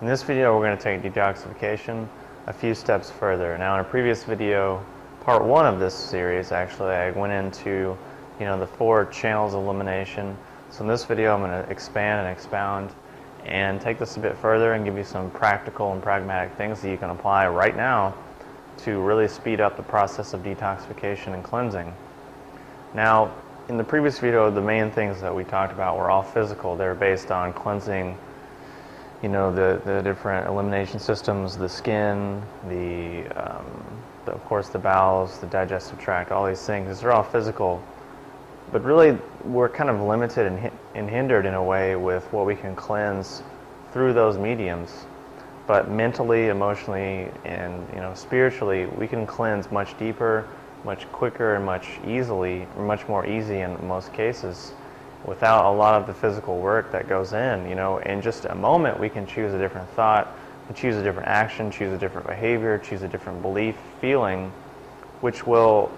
In this video, we're going to take detoxification a few steps further. Now, in a previous video, part one of this series, actually, I went into, the 4 channels of elimination. So in this video, I'm going to expand and expound and take this a bit further and give you some practical and pragmatic things that you can apply right now to really speed up the process of detoxification and cleansing. Now, in the previous video, the main things that we talked about were all physical. They were based on cleansing, the different elimination systems, the skin, of course, the bowels, the digestive tract, all these things. These are all physical. But really, we're kind of limited and hindered in a way with what we can cleanse through those mediums. But mentally, emotionally, and spiritually, we can cleanse much deeper, much quicker, and much more easy in most cases, without a lot of the physical work that goes in. In just a moment, we can choose a different thought, choose a different action, choose a different behavior, choose a different belief, feeling, which will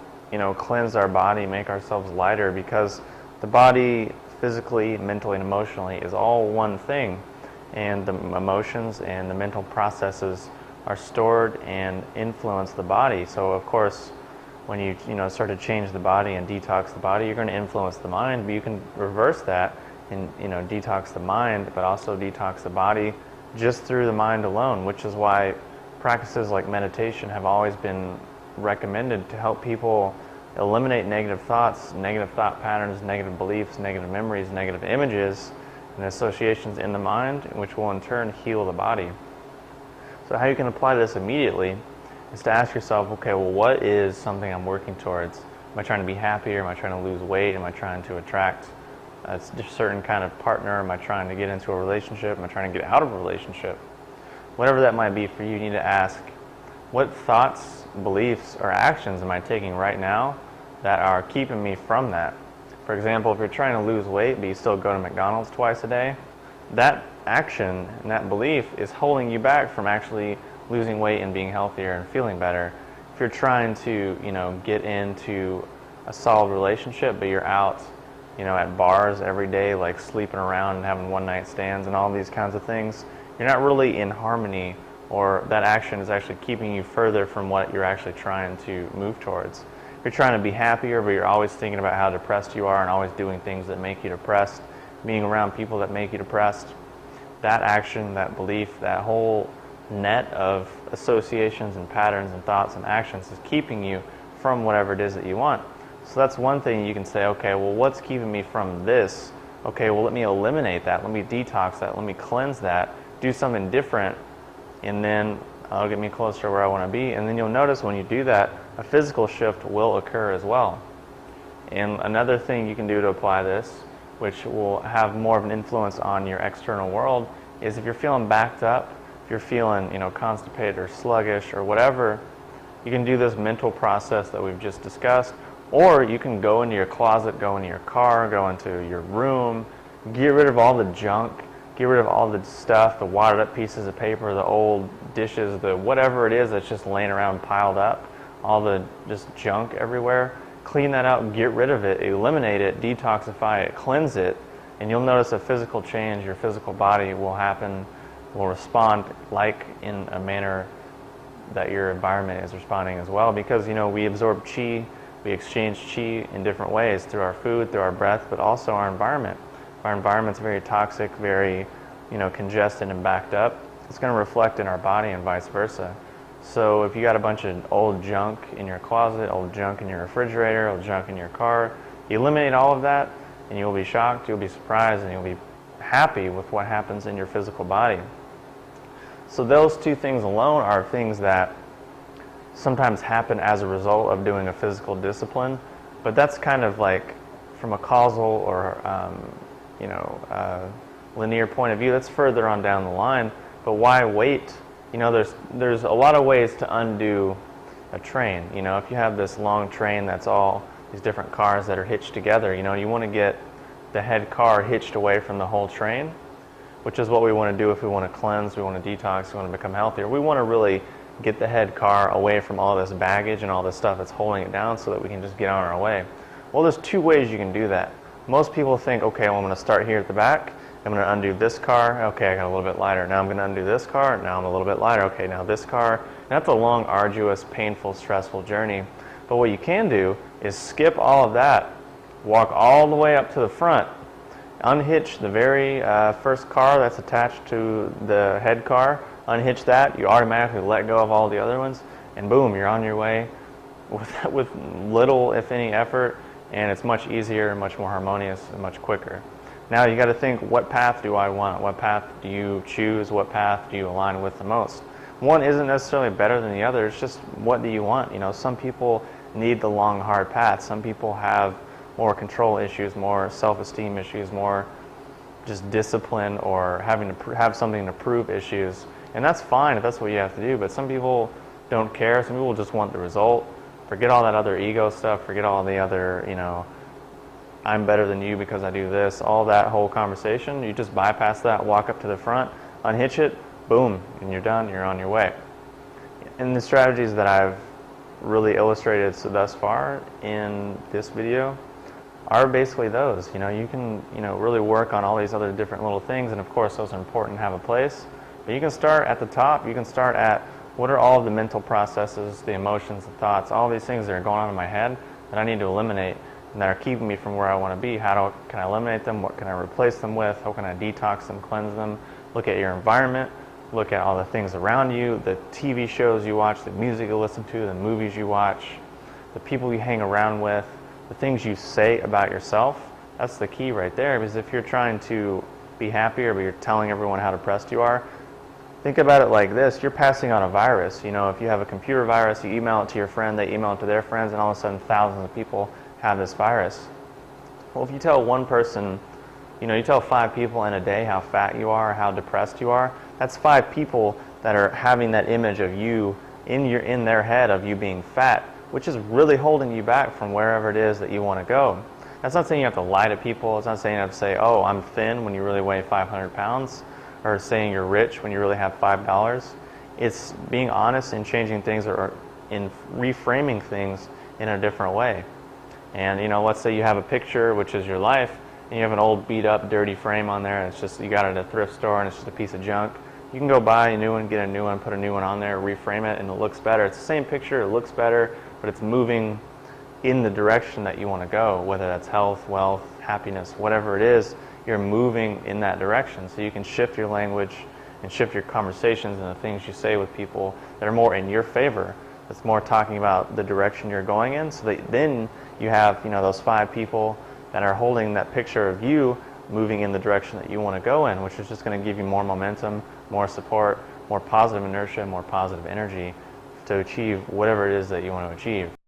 cleanse our body, make ourselves lighter, because the body physically, mentally, and emotionally is all one thing, and the emotions and the mental processes are stored and influence the body. So of course, when you start to change the body and detox the body, you're going to influence the mind, but you can reverse that and detox the mind, but also detox the body just through the mind alone, which is why practices like meditation have always been recommended to help people eliminate negative thoughts, negative thought patterns, negative beliefs, negative memories, negative images, and associations in the mind, which will in turn heal the body. So how you can apply this immediately is to ask yourself, okay, well, what is something I'm working towards? Am I trying to be happier? Am I trying to lose weight? Am I trying to attract a certain kind of partner? Am I trying to get into a relationship? Am I trying to get out of a relationship? Whatever that might be for you, you need to ask, what thoughts, beliefs, or actions am I taking right now that are keeping me from that? For example, if you're trying to lose weight, but you still go to McDonald's twice a day, that action and that belief is holding you back from actually losing weight and being healthier and feeling better. If you're trying to, get into a solid relationship, but you're out, at bars every day, like sleeping around and having one-night stands and all these kinds of things, you're not really in harmony, or that action is actually keeping you further from what you're actually trying to move towards. If you're trying to be happier, but you're always thinking about how depressed you are and always doing things that make you depressed, being around people that make you depressed, that action, that belief, that whole net of associations and patterns and thoughts and actions is keeping you from whatever it is that you want. So that's one thing you can say, okay, well, what's keeping me from this? Okay, well, let me eliminate that. Let me detox that. Let me cleanse that. Do something different, and then it'll get me closer to where I want to be. And then you'll notice when you do that, a physical shift will occur as well. And another thing you can do to apply this, which will have more of an influence on your external world, is if you're feeling backed up, if you're feeling constipated or sluggish or whatever, you can do this mental process that we've just discussed, or you can go into your closet, go into your car, go into your room, get rid of all the junk, get rid of all the stuff, the wadded up pieces of paper, the old dishes, the whatever it is that's just laying around piled up, all the just junk everywhere. Clean that out, get rid of it, eliminate it, detoxify it, cleanse it, and you'll notice a physical change. Your physical body will respond like in a manner that your environment is responding as well, because we absorb chi, we exchange chi in different ways, through our food, through our breath, but also our environment. If our environment's very toxic, very congested and backed up, it's going to reflect in our body and vice versa. So if you got a bunch of old junk in your closet, old junk in your refrigerator, old junk in your car, you eliminate all of that and you'll be shocked, you'll be surprised, and you'll be happy with what happens in your physical body. So those two things alone are things that sometimes happen as a result of doing a physical discipline, but that's kind of like from a causal or linear point of view, that's further on down the line. But why wait? There's a lot of ways to undo a train. If you have this long train that's all these different cars that are hitched together, you want to get the head car hitched away from the whole train, which is what we want to do if we want to cleanse, we want to detox, we want to become healthier. We want to really get the head car away from all this baggage and all this stuff that's holding it down so that we can just get on our way. Well, there's 2 ways you can do that. Most people think, okay, well, I'm going to start here at the back, I'm going to undo this car. Okay, I got a little bit lighter. Now I'm going to undo this car. Now I'm a little bit lighter. Okay, now this car. And that's a long, arduous, painful, stressful journey. But what you can do is skip all of that, walk all the way up to the front, unhitch the very first car that's attached to the head car, unhitch that, you automatically let go of all the other ones, and boom, you're on your way with little, if any, effort, and it's much easier, much more harmonious, and much quicker. Now you got to think, what path do I want? What path do you choose? What path do you align with the most? One isn't necessarily better than the other, it's just what do you want? You know, some people need the long, hard path. Some people have more control issues, more self-esteem issues, more just discipline or having to have something to prove issues. And that's fine if that's what you have to do, but some people don't care. Some people just want the result. Forget all that other ego stuff, forget all the other, you know, I'm better than you because I do this, all that whole conversation. You just bypass that, walk up to the front, unhitch it, boom, and you're done, you're on your way. And the strategies that I've really illustrated thus far in this video are basically those. You know, you can, you know, really work on all these other different little things, and of course those are important to have a place. But you can start at the top. You can start at what are all of the mental processes, the emotions, the thoughts, all these things that are going on in my head that I need to eliminate and that are keeping me from where I want to be. Can I eliminate them? What can I replace them with? How can I detox them, cleanse them? Look at your environment. Look at all the things around you, the TV shows you watch, the music you listen to, the movies you watch, the people you hang around with, the things you say about yourself. That's the key right there, because if you're trying to be happier but you're telling everyone how depressed you are, think about it like this. You're passing on a virus. You know, if you have a computer virus, you email it to your friend, they email it to their friends, and all of a sudden thousands of people have this virus. Well, if you tell one person, you know, you tell 5 people in a day how fat you are, how depressed you are, that's 5 people that are having that image of you in their head of you being fat, which is really holding you back from wherever it is that you want to go. That's not saying you have to lie to people. It's not saying you have to say, oh, I'm thin when you really weigh 500 pounds, or saying you're rich when you really have $5. It's being honest and changing things, or in reframing things in a different way. And, you know, let's say you have a picture, which is your life, and you have an old beat up dirty frame on there, and it's just, you got it at a thrift store and it's just a piece of junk. You can go buy a new one, get a new one, put a new one on there, reframe it, and it looks better. It's the same picture, it looks better, but it's moving in the direction that you want to go, whether that's health, wealth, happiness, whatever it is, you're moving in that direction. So you can shift your language and shift your conversations and the things you say with people that are more in your favor. It's more talking about the direction you're going in, so that then you have, you know, those 5 people that are holding that picture of you moving in the direction that you want to go in, which is just going to give you more momentum, more support, more positive inertia, more positive energy to achieve whatever it is that you want to achieve.